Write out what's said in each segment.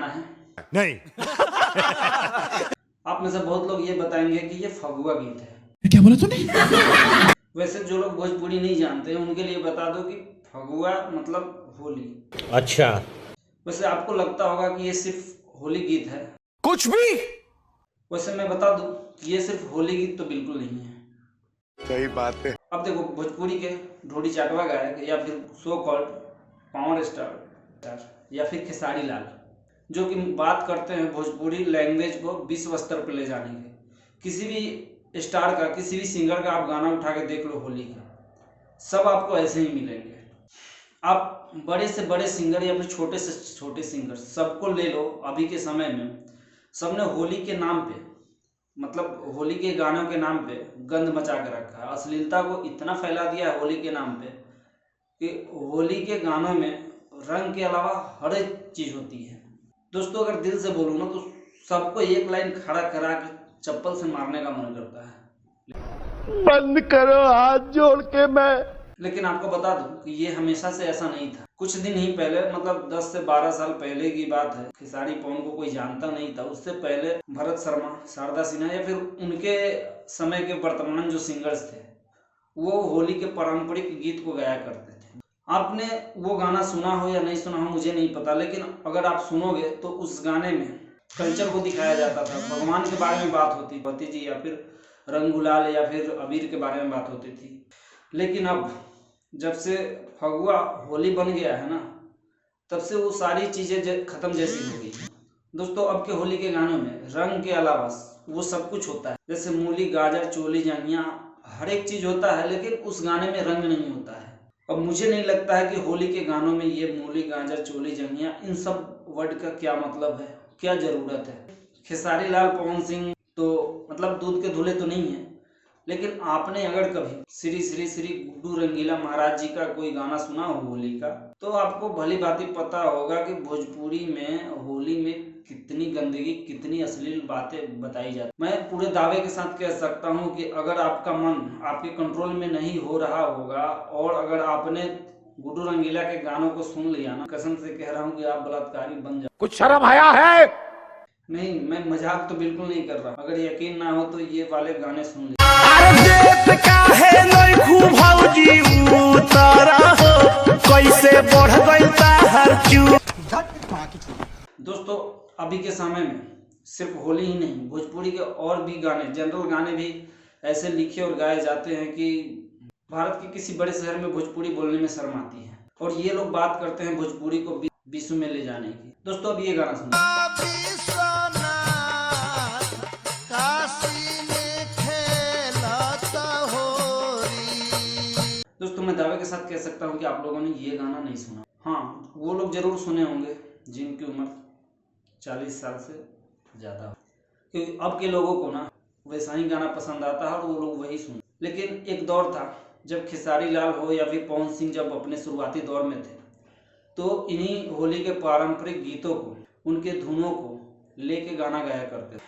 है? नहीं। आप में से बहुत लोग ये बताएंगे कि ये फगुआ गीत है। क्या बोला तूने? वैसे जो लोग भोजपुरी नहीं जानते हैं उनके लिए बता दो कि फगुआ मतलब होली। अच्छा। वैसे आपको लगता होगा कि ये सिर्फ होली गीत है। कुछ भी। वैसे मैं बता दूं कि ये सिर्फ होली गीत तो बिल्कुल नहीं है। सही बात है। अब देखो, भोजपुरी के ढोडी चाटवा गायक या फिर सो कॉल्ड पावर स्टार या फिर खेसारी लाल, जो कि बात करते हैं भोजपुरी लैंग्वेज को विश्व स्तर पर ले जाने के, किसी भी स्टार का, किसी भी सिंगर का आप गाना उठा के देख लो होली का, सब आपको ऐसे ही मिलेंगे। आप बड़े से बड़े सिंगर या फिर छोटे से छोटे सिंगर सबको ले लो, अभी के समय में सबने होली के नाम पे, मतलब होली के गानों के नाम पे गंद मचा के रखा है। अश्लीलता को इतना फैला दिया है होली के नाम पे कि होली के गानों में रंग के अलावा हर एक चीज होती है। दोस्तों, अगर दिल से बोलूँ ना तो सबको एक लाइन खड़ा करा के चप्पल से मारने का मन करता है। बंद करो हाथ जोड़ के। मैं लेकिन आपको बता दूं कि ये हमेशा से ऐसा नहीं था। कुछ दिन ही पहले, मतलब 10 से 12 साल पहले की बात है, खेसारी पवन को कोई जानता नहीं था। उससे पहले भरत शर्मा, शारदा सिन्हा या फिर उनके समय के वर्तमान जो सिंगर्स थे वो होली के पारंपरिक गीत को गाया करते थे। आपने वो गाना सुना हो या नहीं सुना हो मुझे नहीं पता, लेकिन अगर आप सुनोगे तो उस गाने में कल्चर को दिखाया जाता था, भगवान के बारे में बात होती थी या फिर रंग गुलाल या फिर अबीर के बारे में बात होती थी। लेकिन अब जब से फगुआ होली बन गया है ना, तब से वो सारी चीजें खत्म जैसी हो गई। दोस्तों, अब के होली के गानों में रंग के अलावा वो सब कुछ होता है, जैसे मूली, गाजर, चोली, जानिया, हर एक चीज होता है, लेकिन उस गाने में रंग नहीं होता है। अब मुझे नहीं लगता है कि होली के गानों में ये मूली, गाजर, चोली, जंगिया, इन सब वर्ड का क्या मतलब है, क्या जरूरत है। खेसारी लाल, पवन सिंह तो मतलब दूध के धुले तो नहीं है, लेकिन आपने अगर कभी श्री श्री श्री गुड्डू रंगीला महाराज जी का कोई गाना सुना हो होली का, तो आपको भली भांति पता होगा कि भोजपुरी में होली में कितनी गंदगी, कितनी अश्लील बातें बताई जाती। मैं पूरे दावे के साथ कह सकता हूं कि अगर आपका मन आपके कंट्रोल में नहीं हो रहा होगा और अगर आपने गुड्डू रंगीला के गानों को सुन लिया ना, कसम से कह रहा हूँ कि आप बलात्कारी बन जाओ। कुछ शर्म आया है? नहीं, मैं मजाक तो बिल्कुल नहीं कर रहा। अगर यकीन ना हो तो ये वाले गाने सुन लीजिए। कैसे बढ़ गई। दोस्तों, अभी के समय में सिर्फ होली ही नहीं, भोजपुरी के और भी गाने, जनरल गाने भी ऐसे लिखे और गाए जाते हैं कि भारत के किसी बड़े शहर में भोजपुरी बोलने में शर्म आती है, और ये लोग बात करते हैं भोजपुरी को विश्व में ले जाने की। दोस्तों, अब ये गाना सुनिए। दोस्तों, मैं दावे के साथ कह सकता हूँ कि आप लोगों ने ये गाना नहीं सुना। हाँ, वो लोग जरूर सुने होंगे जिनकी उम्र 40 साल से ज़्यादा हो, क्योंकि अब के लोगों को ना वैसा ही गाना पसंद आता है और वो लोग वही सुने। लेकिन एक दौर था जब खेसारी लाल हो या फिर पवन सिंह जब अपने शुरुआती दौर में थे, तो इन्हीं होली के पारंपरिक गीतों को, उनके धुनों को लेके गाना गाया करते थे।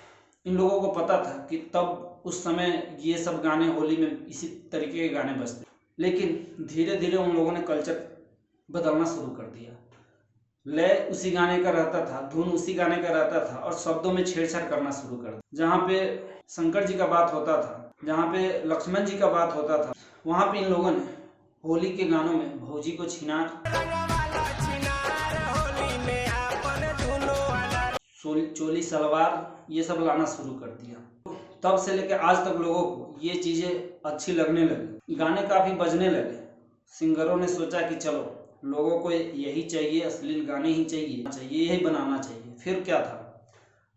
इन लोगों को पता था कि तब उस समय ये सब गाने होली में इसी तरीके के गाने बजते, लेकिन धीरे धीरे उन लोगों ने कल्चर बदलना शुरू कर दिया। लय उसी गाने का रहता था, धुन उसी गाने का रहता था, और शब्दों में छेड़छाड़ करना शुरू कर दिया। जहाँ पे शंकर जी का बात होता था, जहाँ पे लक्ष्मण जी का बात होता था, वहाँ पे इन लोगों ने होली के गानों में भौजी को छिनार, चोली सलवार, ये सब लाना शुरू कर दिया। तब से लेकर आज तक लोगों को ये चीजें अच्छी लगने लगी, गाने काफी बजने लगे। सिंगरों ने सोचा कि चलो लोगों को यही चाहिए, अश्लील गाने ही चाहिए, यही बनाना चाहिए। फिर क्या था,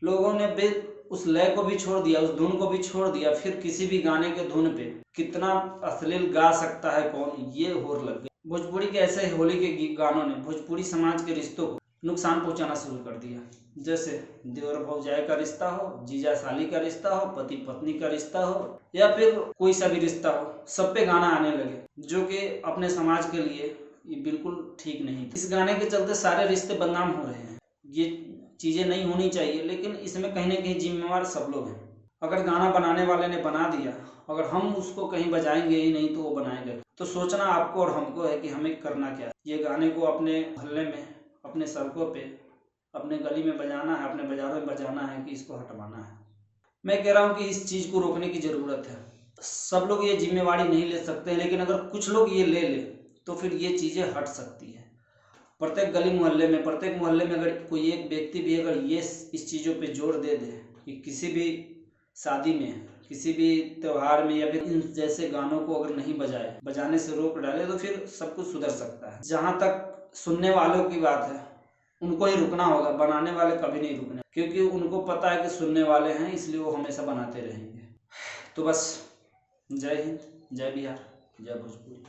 लोगों ने उस लय को भी छोड़ दिया, उस धुन को भी छोड़ दिया। फिर किसी भी गाने के धुन पे कितना अश्लील गा सकता है कौन, ये होर लग गया। भोजपुरी के ऐसे ही होली के गानों ने भोजपुरी समाज के रिश्तों को नुकसान पहुंचाना शुरू कर दिया। जैसे देवर भौजाई का रिश्ता हो, जीजा साली का रिश्ता हो, पति पत्नी का रिश्ता हो, या फिर कोई सा भी रिश्ता हो, सब पे गाना आने लगे, जो कि अपने समाज के लिए ये बिल्कुल ठीक नहीं था। इस गाने के चलते सारे रिश्ते बदनाम हो रहे हैं। ये चीजें नहीं होनी चाहिए, लेकिन इसमें कहीं ना कहीं जिम्मेवार सब लोग हैं। अगर गाना बनाने वाले ने बना दिया, अगर हम उसको कहीं बजाएंगे ही नहीं तो वो बनाएगा। तो सोचना आपको और हमको है कि हमें करना क्या है। ये गाने को अपने मोहल्ले में, अपने सड़कों पे अपने गली में बजाना है, अपने बाजारों में बजाना है कि इसको हटवाना है। मैं कह रहा हूँ कि इस चीज़ को रोकने की ज़रूरत है। सब लोग ये जिम्मेवारी नहीं ले सकते, लेकिन अगर कुछ लोग ये ले ले तो फिर ये चीज़ें हट सकती है। प्रत्येक गली मोहल्ले में, प्रत्येक मोहल्ले में अगर कोई एक व्यक्ति भी अगर ये इस चीज़ों पे जोर दे दे कि किसी भी शादी में, किसी भी त्यौहार में या फिर इन जैसे गानों को अगर नहीं बजाने से रोक डाले तो फिर सब कुछ सुधर सकता है। जहाँ तक सुनने वालों की बात है, उनको ही रुकना होगा, बनाने वाले कभी नहीं रुकने, क्योंकि उनको पता है कि सुनने वाले हैं, इसलिए वो हमेशा बनाते रहेंगे। तो बस जय हिंद, जय बिहार, जय भोजपुरी।